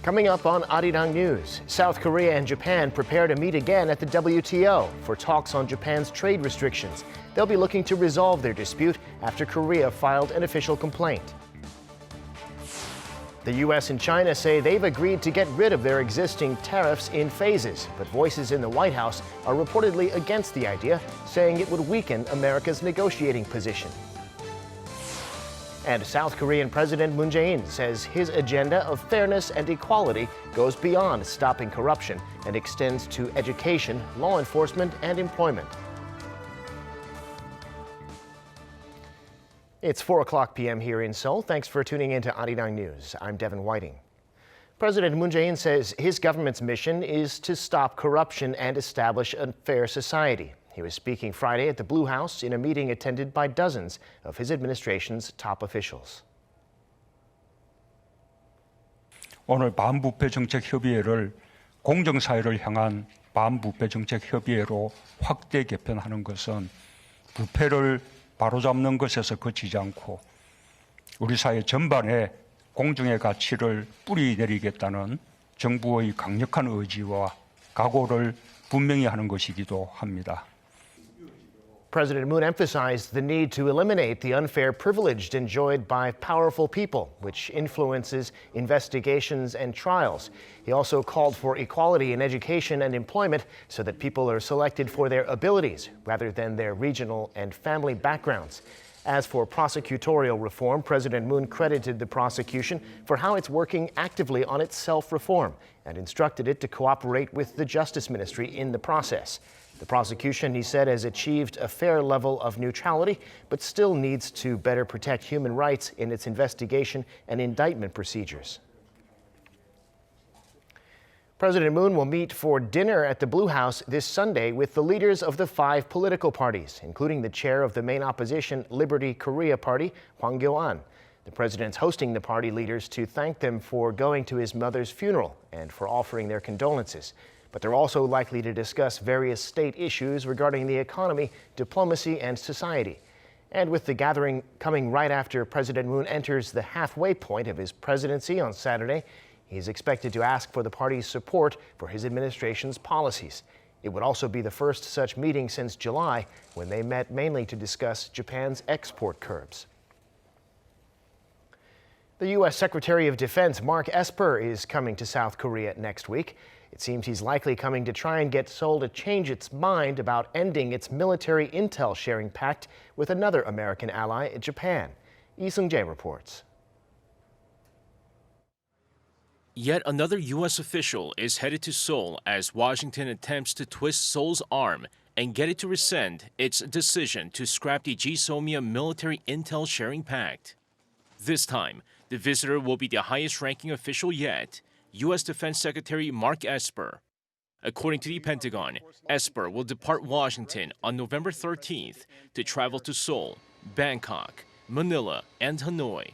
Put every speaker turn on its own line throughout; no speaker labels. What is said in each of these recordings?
Coming up on Arirang News, South Korea and Japan prepare to meet again at the WTO for talks on Japan's trade restrictions. They'll be looking to resolve their dispute after Korea filed an official complaint. The U.S. and China say they've agreed to get rid of their existing tariffs in phases, but voices in the White House are reportedly against the idea, saying it would weaken America's negotiating position. And South Korean President Moon Jae-in says his agenda of fairness and equality goes beyond stopping corruption and extends to education, law enforcement, and employment. It's 4:00 p.m. here in Seoul. Thanks for tuning in to Arirang News. I'm Devin Whiting. President Moon Jae-in says his government's mission is to stop corruption and establish a fair society. He was speaking Friday at the Blue House in a meeting attended by dozens of his administration's top officials.
오늘 반부패 정책 협의회를 공정사회를 향한 반부패 정책 협의회로 확대 개편하는 것은 부패를 바로잡는 것에서 그치지 않고 우리 사회 전반에 공정의 가치를 뿌리내리겠다는 정부의 강력한 의지와 각오를 분명히 하는 것이기도 합니다.
President Moon emphasized the need to eliminate the unfair privilege enjoyed by powerful people, which influences investigations and trials. He also called for equality in education and employment so that people are selected for their abilities rather than their regional and family backgrounds. As for prosecutorial reform, President Moon credited the prosecution for how it's working actively on its self-reform and instructed it to cooperate with the Justice Ministry in the process. The prosecution, he said, has achieved a fair level of neutrality, but still needs to better protect human rights in its investigation and indictment procedures. President Moon will meet for dinner at the Blue House this Sunday with the leaders of the 5 political parties, including the chair of the main opposition Liberty Korea Party, Hwang Kyo-an. The president's hosting the party leaders to thank them for going to his mother's funeral and for offering their condolences. But they're also likely to discuss various state issues regarding the economy, diplomacy, and society. And with the gathering coming right after President Moon enters the halfway point of his presidency on Saturday, he's expected to ask for the party's support for his administration's policies. It would also be the first such meeting since July, when they met mainly to discuss Japan's export curbs. The U.S. Secretary of Defense Mark Esper is coming to South Korea next week. It seems he's likely coming to try and get Seoul to change its mind about ending its military intel sharing pact with another American ally, Japan. Lee Seung-jae reports.
Yet another U.S. official is headed to Seoul as Washington attempts to twist Seoul's arm and get it to rescind its decision to scrap the GSOMIA military intel sharing pact. This time, the visitor will be the highest-ranking official yet, U.S. Defense Secretary Mark Esper. According to the Pentagon, Esper will depart Washington on November 13th to travel to Seoul, Bangkok, Manila, and Hanoi.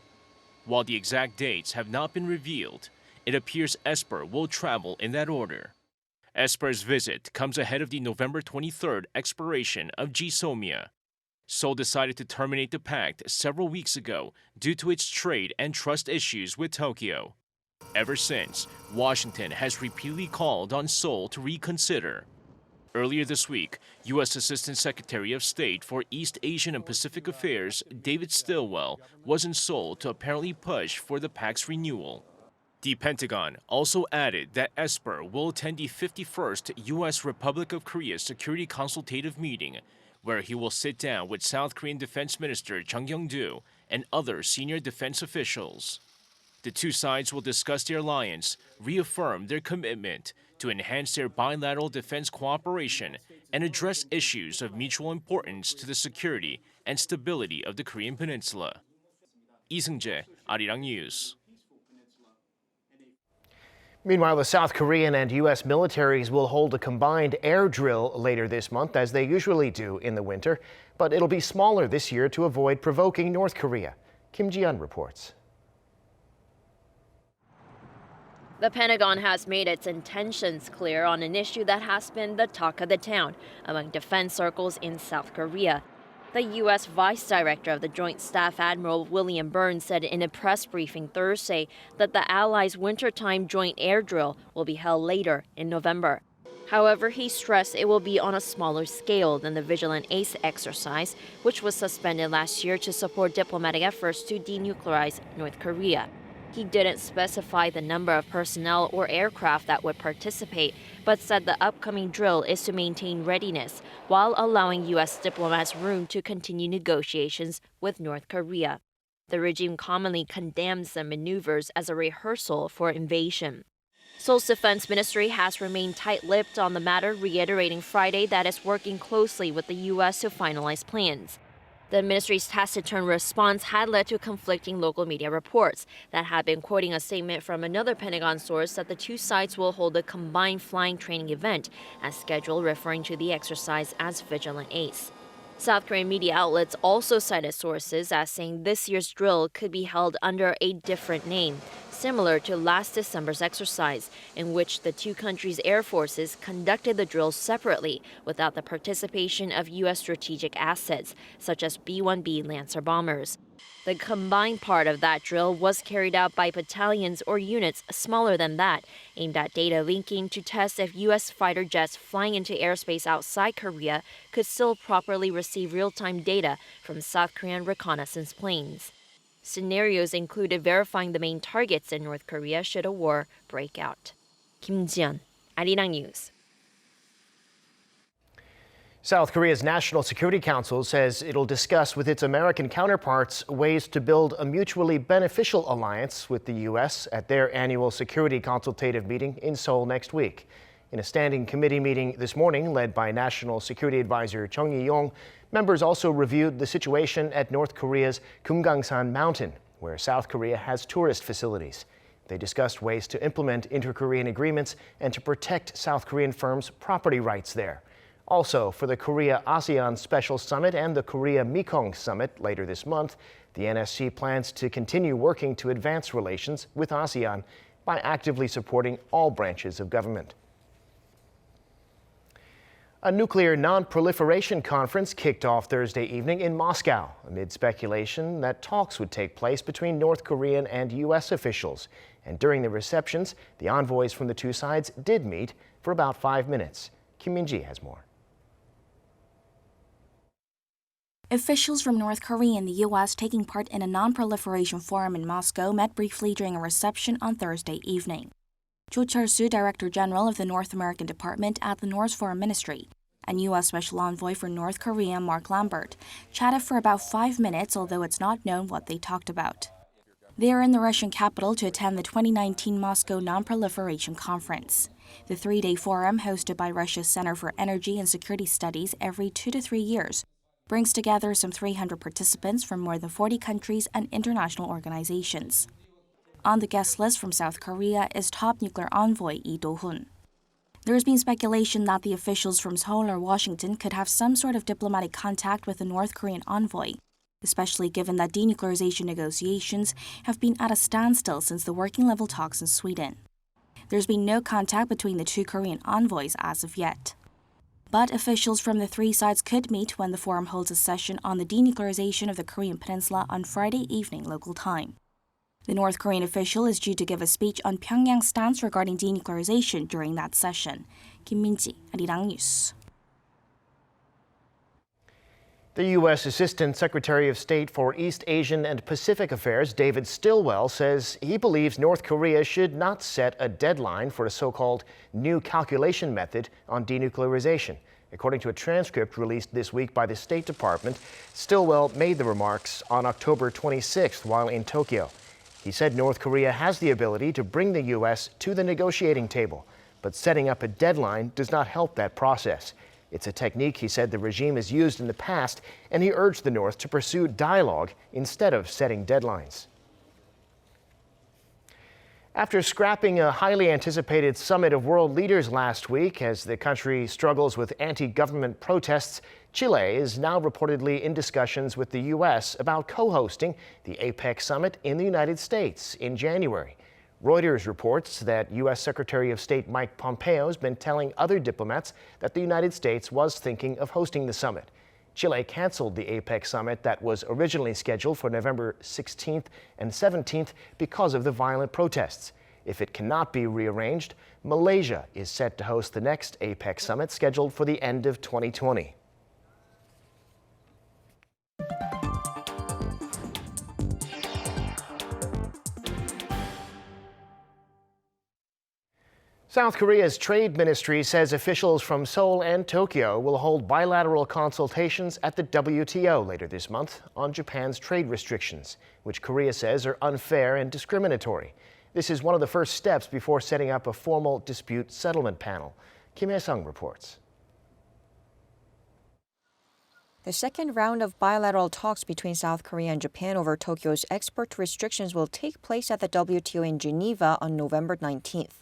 While the exact dates have not been revealed, it appears Esper will travel in that order. Esper's visit comes ahead of the November 23rd expiration of GSOMIA. Seoul decided to terminate the pact several weeks ago due to its trade and trust issues with Tokyo. Ever since, Washington has repeatedly called on Seoul to reconsider. Earlier this week, U.S. Assistant Secretary of State for East Asian and Pacific Affairs David Stilwell was in Seoul to apparently push for the pact's renewal. The Pentagon also added that Esper will attend the 51st U.S. Republic of Korea Security Consultative Meeting, where he will sit down with South Korean Defense Minister Chung Kyung-do and other senior defense officials. The two sides will discuss their alliance, reaffirm their commitment to enhance their bilateral defense cooperation, and address issues of mutual importance to the security and stability of the Korean Peninsula. Lee Seung-jae, Arirang News.
Meanwhile, the South Korean and U.S. militaries will hold a combined air drill later this month, as they usually do in the winter. But it'll be smaller this year to avoid provoking North Korea. Kim Ji-yeon reports.
The Pentagon has made its intentions clear on an issue that has been the talk of the town among defense circles in South Korea. The U.S. Vice Director of the Joint Staff Admiral William Burns said in a press briefing Thursday that the Allies' wintertime joint air drill will be held later in November. However, he stressed it will be on a smaller scale than the Vigilant Ace exercise, which was suspended last year to support diplomatic efforts to denuclearize North Korea. He didn't specify the number of personnel or aircraft that would participate, but said the upcoming drill is to maintain readiness while allowing U.S. diplomats room to continue negotiations with North Korea. The regime commonly condemns the maneuvers as a rehearsal for invasion. Seoul's defense ministry has remained tight-lipped on the matter, reiterating Friday that it's working closely with the U.S. to finalize plans. The ministry's taciturn response had led to conflicting local media reports that had been quoting a statement from another Pentagon source that the two sides will hold a combined flying training event as scheduled, referring to the exercise as Vigilant Ace. South Korean media outlets also cited sources as saying this year's drill could be held under a different name, similar to last December's exercise, in which the two countries' air forces conducted the drill separately without the participation of U.S. strategic assets, such as B-1B Lancer bombers. The combined part of that drill was carried out by battalions or units smaller than that, aimed at data linking to test if U.S. fighter jets flying into airspace outside Korea could still properly receive real-time data from South Korean reconnaissance planes. Scenarios included verifying the main targets in North Korea should a war break out. Kim Ji-yeon, Arirang News.
South Korea's National Security Council says it'll discuss with its American counterparts ways to build a mutually beneficial alliance with the U.S. at their annual security consultative meeting in Seoul next week. In a standing committee meeting this morning led by National Security Advisor Chung Eui-yong, members also reviewed the situation at North Korea's Kumgangsan Mountain, where South Korea has tourist facilities. They discussed ways to implement inter-Korean agreements and to protect South Korean firms' property rights there. Also, for the Korea-ASEAN Special Summit and the Korea-Mekong Summit later this month, the NSC plans to continue working to advance relations with ASEAN by actively supporting all branches of government. A nuclear non-proliferation conference kicked off Thursday evening in Moscow amid speculation that talks would take place between North Korean and U.S. officials. And during the receptions, the envoys from the two sides did meet for about 5 minutes. Kim Min-ji has more.
Officials from North Korea and the U.S. taking part in a non-proliferation forum in Moscow met briefly during a reception on Thursday evening. Cho Chul-soo, Director General of the North American Department at the North Foreign Ministry, and U.S. Special Envoy for North Korea Mark Lambert, chatted for about 5 minutes, although it's not known what they talked about. They are in the Russian capital to attend the 2019 Moscow Non-Proliferation Conference. The 3-day forum, hosted by Russia's Center for Energy and Security Studies every 2 to 3 years, brings together some 300 participants from more than 40 countries and international organizations. On the guest list from South Korea is top nuclear envoy Lee Do-hun. There has been speculation that the officials from Seoul or Washington could have some sort of diplomatic contact with the North Korean envoy, especially given that denuclearization negotiations have been at a standstill since the working-level talks in Sweden. There's been no contact between the two Korean envoys as of yet. But officials from the three sides could meet when the forum holds a session on the denuclearization of the Korean peninsula on Friday evening local time. The North Korean official is due to give a speech on Pyongyang's stance regarding denuclearization during that session. Kim Min-ji, Arirang News.
The U.S. Assistant Secretary of State for East Asian and Pacific Affairs, David Stilwell, says he believes North Korea should not set a deadline for a so-called new calculation method on denuclearization. According to a transcript released this week by the State Department, Stilwell made the remarks on October 26th while in Tokyo. He said North Korea has the ability to bring the U.S. to the negotiating table, but setting up a deadline does not help that process. It's a technique he said the regime has used in the past, and he urged the North to pursue dialogue instead of setting deadlines. After scrapping a highly anticipated summit of world leaders last week as the country struggles with anti-government protests, Chile is now reportedly in discussions with the U.S. about co-hosting the APEC summit in the United States in January. Reuters reports that U.S. Secretary of State Mike Pompeo has been telling other diplomats that the United States was thinking of hosting the summit. Chile canceled the APEC summit that was originally scheduled for November 16th and 17th because of the violent protests. If it cannot be rearranged, Malaysia is set to host the next APEC summit scheduled for the end of 2020. South Korea's trade ministry says officials from Seoul and Tokyo will hold bilateral consultations at the WTO later this month on Japan's trade restrictions, which Korea says are unfair and discriminatory. This is one of the first steps before setting up a formal dispute settlement panel. Kim Hae-sung reports.
The second round of bilateral talks between South Korea and Japan over Tokyo's export restrictions will take place at the WTO in Geneva on November 19th.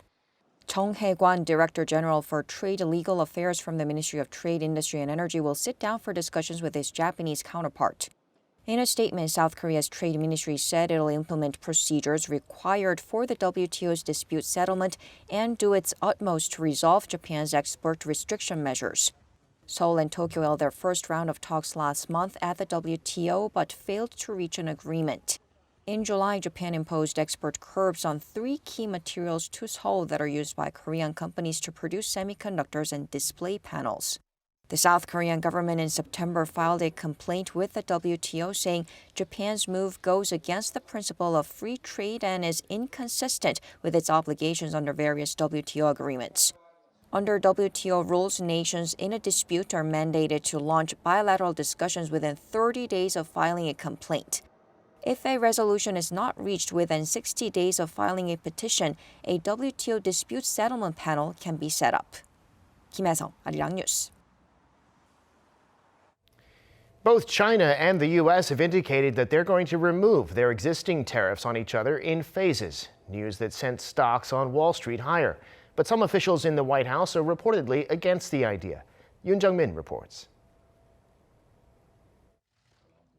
Chung Hae-kwan, Director General for Trade and Legal Affairs from the Ministry of Trade, Industry and Energy, will sit down for discussions with his Japanese counterpart. In a statement, South Korea's Trade Ministry said it'll implement procedures required for the WTO's dispute settlement and do its utmost to resolve Japan's export restriction measures. Seoul and Tokyo held their first round of talks last month at the WTO but failed to reach an agreement. In July, Japan imposed export curbs on 3 key materials to Seoul that are used by Korean companies to produce semiconductors and display panels. The South Korean government in September filed a complaint with the WTO saying Japan's move goes against the principle of free trade and is inconsistent with its obligations under various WTO agreements. Under WTO rules, nations in a dispute are mandated to launch bilateral discussions within 30 days of filing a complaint. If a resolution is not reached within 60 days of filing a petition, a WTO dispute settlement panel can be set up. Kim Hae-sung, Arirang News.
Both China and the US have indicated that they're going to remove their existing tariffs on each other in phases, news that sent stocks on Wall Street higher. But some officials in the White House are reportedly against the idea. Yoon Jung-min reports.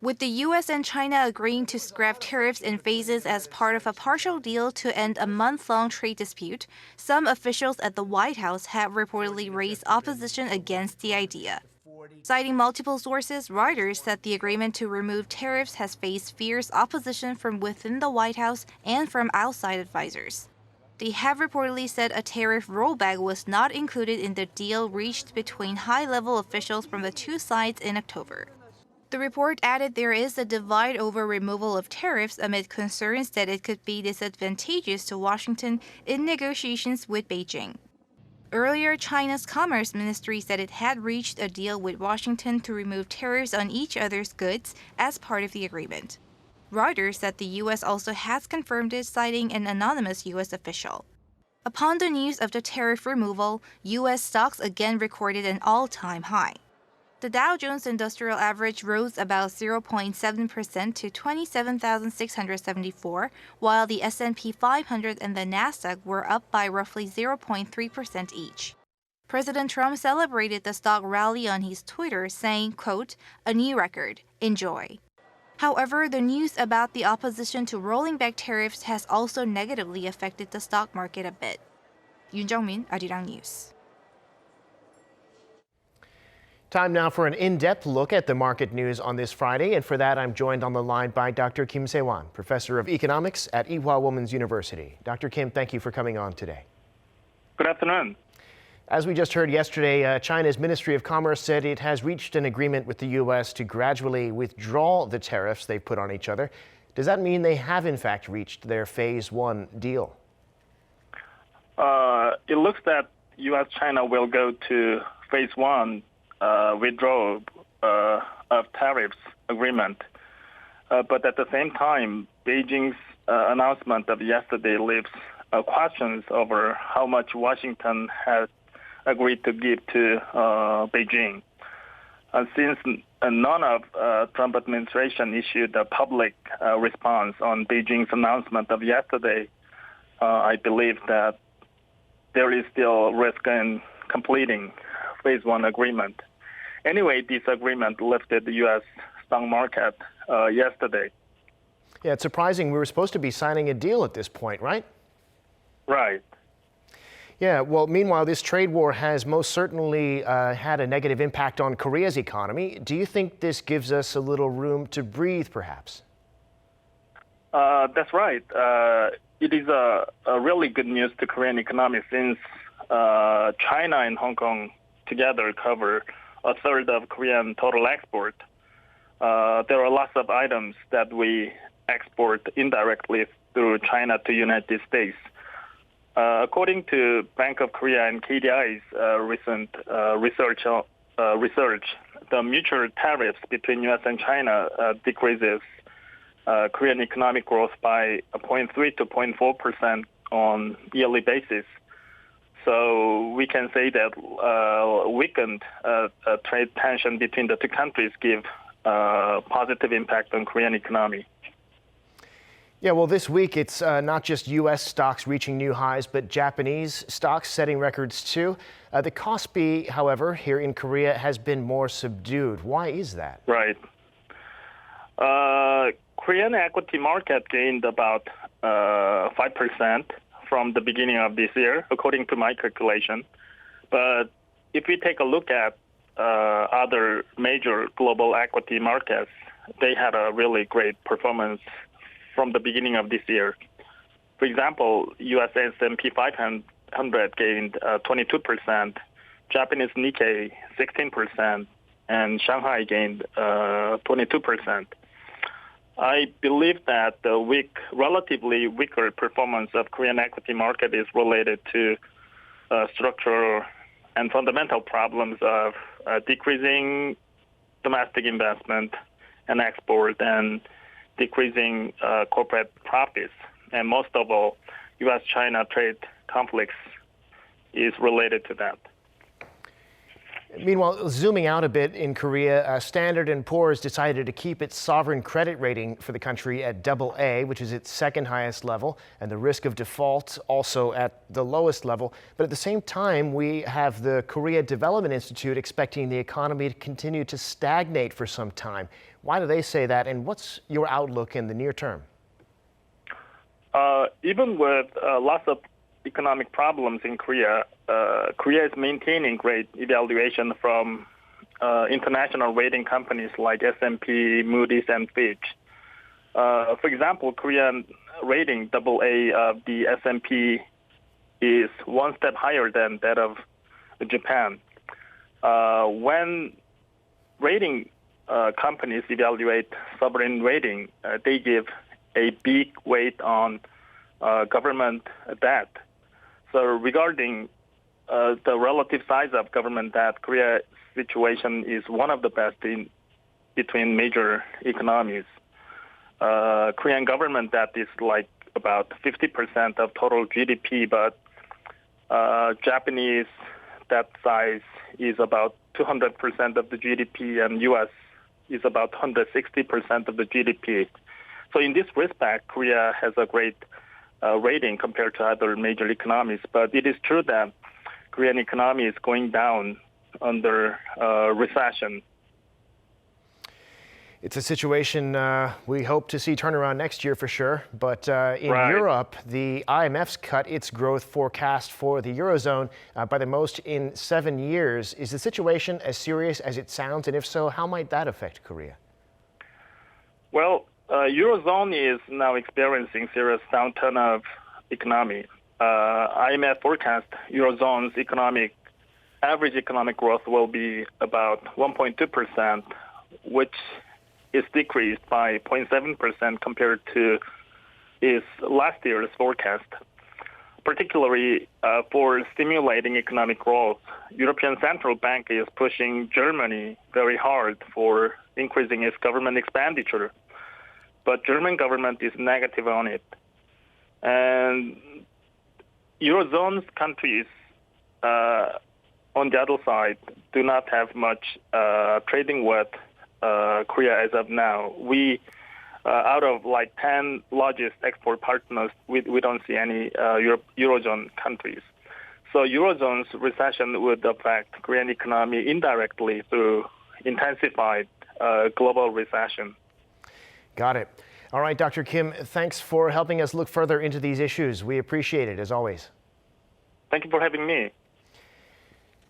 With the U.S. and China agreeing to scrap tariffs in phases as part of a partial deal to end a month-long trade dispute, some officials at the White House have reportedly raised opposition against the idea. Citing multiple sources, Reuters said the agreement to remove tariffs has faced fierce opposition from within the White House and from outside advisors. They have reportedly said a tariff rollback was not included in the deal reached between high-level officials from the two sides in October. The report added there is a divide over removal of tariffs amid concerns that it could be disadvantageous to Washington in negotiations with Beijing. Earlier, China's Commerce Ministry said it had reached a deal with Washington to remove tariffs on each other's goods as part of the agreement. Reuters said the U.S. also has confirmed it, citing an anonymous U.S. official. Upon the news of the tariff removal, U.S. stocks again recorded an all-time high. The Dow Jones Industrial Average rose about 0.7% to 27,674, while the S&P 500 and the Nasdaq were up by roughly 0.3% each. President Trump celebrated the stock rally on his Twitter, saying, quote, "A new record. Enjoy." However, the news about the opposition to rolling back tariffs has also negatively affected the stock market a bit. Yoon Jung-min, Arirang News.
Time now for an in-depth look at the market news on this Friday, and for that I'm joined on the line by Dr. Kim Se-wan, Professor of Economics at Ewha Women's University. Dr. Kim, thank you for coming on today.
Good afternoon.
As we just heard yesterday, China's Ministry of Commerce said it has reached an agreement with the U.S. to gradually withdraw the tariffs they've put on each other. Does that mean they have in fact reached their Phase 1 deal?
It looks that U.S.-China will go to Phase 1 withdrawal of tariffs agreement. But at the same time, Beijing's announcement of yesterday leaves questions over how much Washington has agreed to give to Beijing. Since none of Trump administration issued a public response on Beijing's announcement of yesterday, I believe that there is still risk in completing Phase 1 agreement. Anyway, this agreement lifted the U.S. stock market yesterday.
Yeah, it's surprising. We were supposed to be signing a deal at this point, right?
Right.
Yeah, well, meanwhile, this trade war has most certainly had a negative impact on Korea's economy. Do you think this gives us a little room to breathe, perhaps?
That's right. It is a really good news to Korean economy since China and Hong Kong together cover a third of Korean total export. There are lots of items that we export indirectly through China to United States. According to Bank of Korea and KDI's recent research, the mutual tariffs between U.S. and China decreases Korean economic growth by 0.3 to 0.4% on yearly basis. So we can say that weakened trade tension between the two countries give positive impact on Korean economy.
Yeah, well, this week it's not just U.S. stocks reaching new highs, but Japanese stocks setting records too. The Kospi, however, here in Korea has been more subdued. Why is that?
Right. Korean equity market gained about 5% from the beginning of this year, according to my calculation. But if we take a look at other major global equity markets, they had a really great performance from the beginning of this year. For example, US S&P 500 gained 22%, Japanese Nikkei 16%, and Shanghai gained 22%. I believe that the relatively weaker performance of Korean equity market is related to structural and fundamental problems of decreasing domestic investment and export and decreasing corporate profits. And most of all, U.S.-China trade conflicts is related to that.
Meanwhile, zooming out a bit in Korea, Standard & Poor's decided to keep its sovereign credit rating for the country at AA, which is its second highest level, and the risk of default also at the lowest level. But at the same time, we have the Korea Development Institute expecting the economy to continue to stagnate for some time. Why do they say that, and what's your outlook in the near term?
Even with lots of economic problems in Korea, Korea is maintaining great evaluation from international rating companies like S&P, Moody's, and Fitch. For example, Korean rating AA of the S&P is one step higher than that of Japan. When rating companies evaluate sovereign rating, they give a big weight on government debt. So regarding the relative size of government debt, Korea's situation is one of the best between major economies. Korean government debt is like about 50% of total GDP, but Japanese debt size is about 200% of the GDP, and U.S. is about 160% of the GDP. So in this respect, Korea has a great rating compared to other major economies. But it is true that Korean economy is going down under recession.
It's a situation we hope to see turnaround next year for sure. But in Europe, the IMF's cut its growth forecast for the Eurozone by the most in 7 years. Is the situation as serious as it sounds? And if so, how might that affect Korea?
Well, Eurozone is now experiencing serious downturn of economy. IMF forecast Eurozone's average economic growth will be about 1.2%, which is decreased by 0.7% compared to its last year's forecast. Particularly for stimulating economic growth, European Central Bank is pushing Germany very hard for increasing its government expenditure. But German government is negative on it. And Eurozone countries, on the other side, do not have much trading with Korea as of now. We, out of like 10 largest export partners, we don't see any Eurozone countries. So Eurozone's recession would affect Korean economy indirectly through intensified global recession.
Got it. All right, Dr. Kim, thanks for helping us look further into these issues. We appreciate it, as always.
Thank you for having me.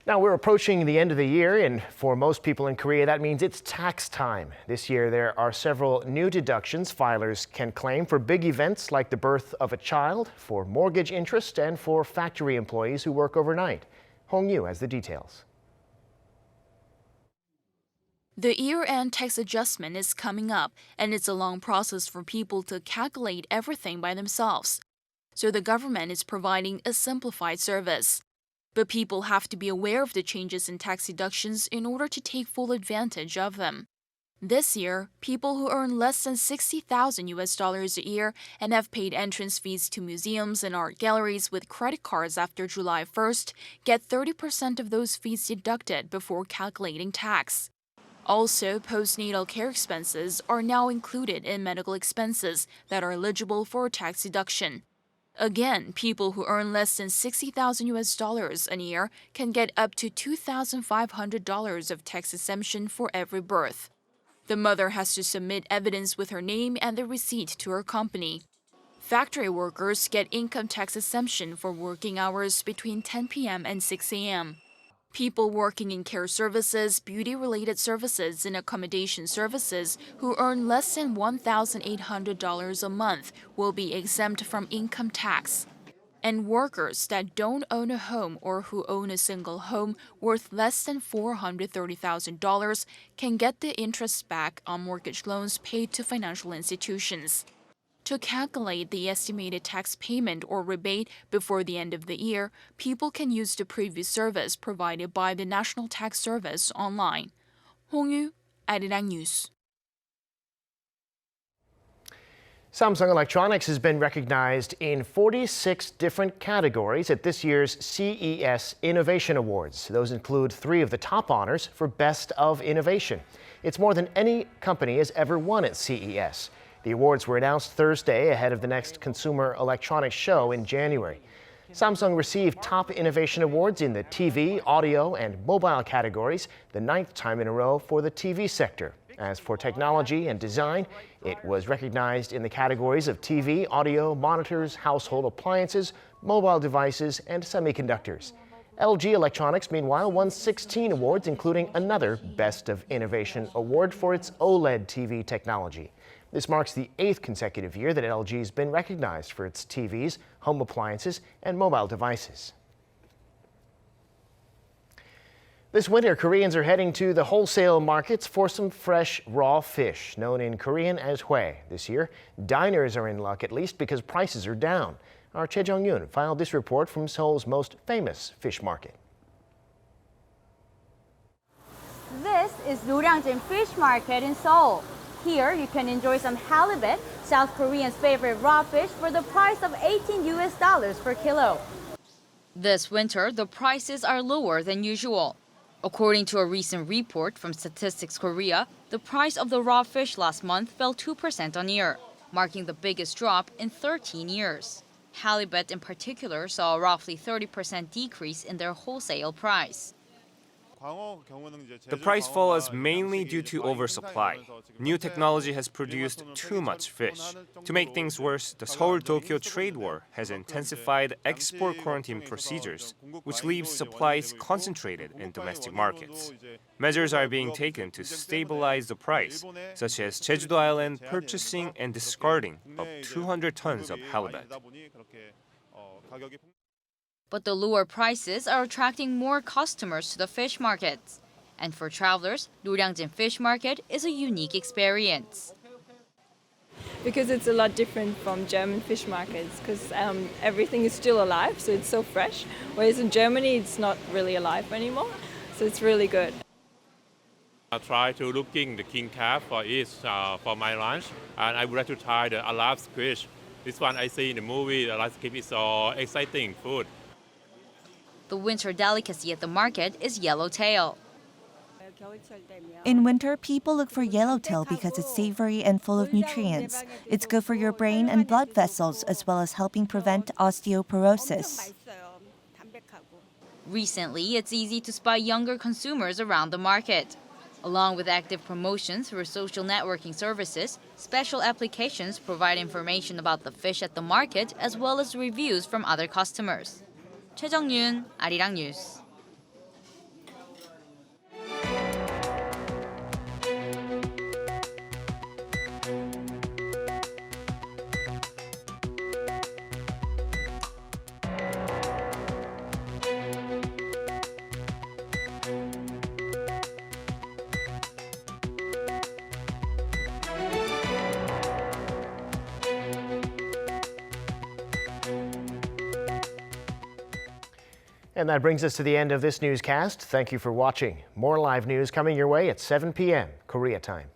Now, we're approaching the end of the year, and for most people in Korea, that means it's tax time. This year, there are several new deductions filers can claim for big events like the birth of a child, for mortgage interest, and for factory employees who work overnight. Hong Yu has the details.
The year-end tax adjustment is coming up, and it's a long process for people to calculate everything by themselves. So the government is providing a simplified service. But people have to be aware of the changes in tax deductions in order to take full advantage of them. This year, people who earn less than $60,000 a year and have paid entrance fees to museums and art galleries with credit cards after July 1st get 30% of those fees deducted before calculating tax. Also, postnatal care expenses are now included in medical expenses that are eligible for a tax deduction. Again, people who earn less than $60,000 a year can get up to $2,500 of tax exemption for every birth. The mother has to submit evidence with her name and the receipt to her company. Factory workers get income tax exemption for working hours between 10 p.m. and 6 a.m. People working in care services, beauty-related services, and accommodation services who earn less than $1,800 a month will be exempt from income tax. And workers that don't own a home or who own a single home worth less than $430,000 can get the interest back on mortgage loans paid to financial institutions. To calculate the estimated tax payment or rebate before the end of the year, people can use the previous service provided by the National Tax Service online. 홍유, Arirang News.
Samsung Electronics has been recognized in 46 different categories at this year's CES Innovation Awards. Those include 3 of the top honors for Best of Innovation. It's more than any company has ever won at CES. The awards were announced Thursday ahead of the next Consumer Electronics Show in January. Samsung received top innovation awards in the TV, audio, and mobile categories, the 9th time in a row for the TV sector. As for technology and design, it was recognized in the categories of TV, audio, monitors, household appliances, mobile devices, and semiconductors. LG Electronics, meanwhile, won 16 awards, including another Best of Innovation award for its OLED TV technology. This marks the 8th consecutive year that LG has been recognized for its TVs, home appliances, and mobile devices. This winter, Koreans are heading to the wholesale markets for some fresh, raw fish, known in Korean as hue. This year, diners are in luck, at least because prices are down. Our Choi Jung-yoon filed this report from Seoul's most famous fish market.
This is Jaein Fish Market in Seoul. Here, you can enjoy some halibut, South Koreans' favorite raw fish, for the price of $18 per kilo.
This winter, the prices are lower than usual. According to a recent report from Statistics Korea, the price of the raw fish last month fell 2% on year, marking the biggest drop in 13 years. Halibut in particular saw a roughly 30% decrease in their wholesale price.
The price fall is mainly due to oversupply. New technology has produced too much fish. To make things worse, the Seoul-Tokyo trade war has intensified export quarantine procedures, which leaves supplies concentrated in domestic markets. Measures are being taken to stabilize the price, such as Jeju-do Island purchasing and discarding of 200 tons of halibut.
But the lower prices are attracting more customers to the fish markets. And for travelers, Noryang-jin Fish Market is a unique experience.
Because it's a lot different from German fish markets, because everything is still alive, so it's so fresh. Whereas in Germany, it's not really alive anymore, so it's really good.
I try to looking the king crab for it for my lunch, and I would like to try the alive fish. This one I see in the movie, the alive fish is so exciting food.
The winter delicacy at the market is yellowtail.
In winter, people look for yellowtail because it's savory and full of nutrients. It's good for your brain and blood vessels, as well as helping prevent osteoporosis.
Recently, it's easy to spy younger consumers around the market. Along with active promotions through social networking services, special applications provide information about the fish at the market as well as reviews from other customers. 최정윤, 아리랑 뉴스.
And that brings us to the end of this newscast. Thank you for watching. More live news coming your way at 7 p.m. Korea time.